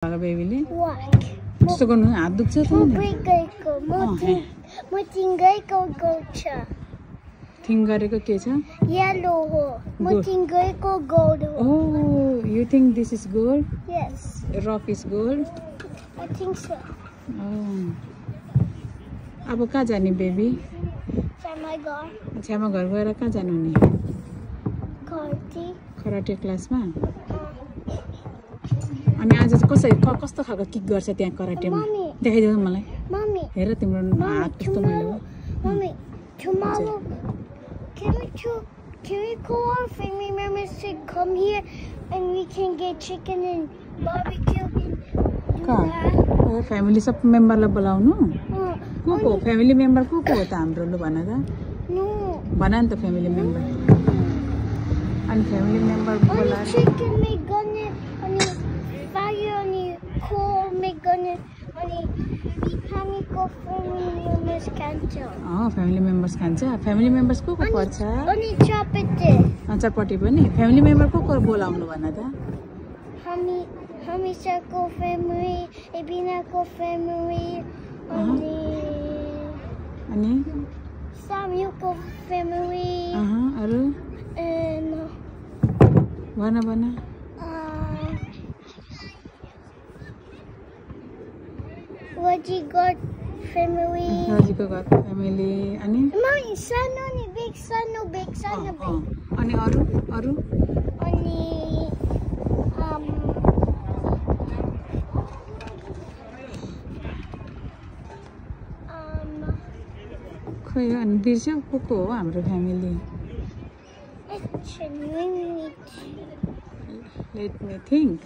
बेबीले कस्तो गर्नु हात दुख्छ त थिङ गरेको के छ येलो हो म थिङ गरेको गोल्ड हो Oh, you think this is gold? Yes, Rock is gold? I think so. Oh. अब कहाँ जाने बेबी? Sama घर छ्यामा घर गएर कहाँ जानु नि? कराटे क्लासमा? अनि आज कस्तो खालको किक गर्छ त्यहाँ कराटेमा? देखाइदेऊ मलाई। Mommy, हेर तिम्रो हात कस्तो मैलो। Mommy, tomorrow can we call our family members to come here and we can get chicken and barbecue and कहाँ? फ्यामिली सब मेम्बरलाई बोलाउनु? को फ्यामिली मेम्बर को हो त हाम्रो लु भन त? No. भन नि त फ्यामिली मेम्बर। अनि फ्यामिली मेम्बर बोला chicken make gunne अनि fire अनि coal make gunne अनि हामी को family members खान्छ। फ्यामिली मेम्बर्स खान्छ। फ्यामिली मेम्बर्स को पर्छ? अनि चपाती। चपाती पनि फ्यामिली मेम्बर को बोलाउनु भन त? हामी सबको family, एबिना को family अनि साम्यु को family अरु भन Wajigo family. Wajigo family अनि Mami सानो नि big सानो big अनि अरु अनि खोइ अनि बिर्स्यौ को हो हाम्रो फ्यामिली? Let me think.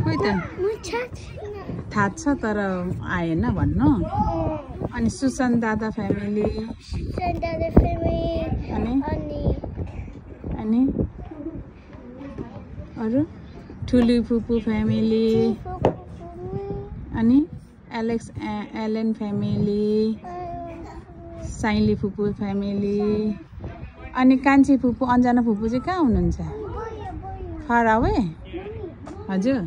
खोइ त थाहा छ तर आएन भन्नु। अनि सुसन दादा फ्यामिली अनि अरु ठुली फुपू फ्यामिली अनि एलेक्स एलेन फ्यामिली साइली फुपू फ्यामिली अनि कान्छी फुपू अन्जना फुपू चाहिँ कहाँ हुनुहुन्छ? फार अवे हजुर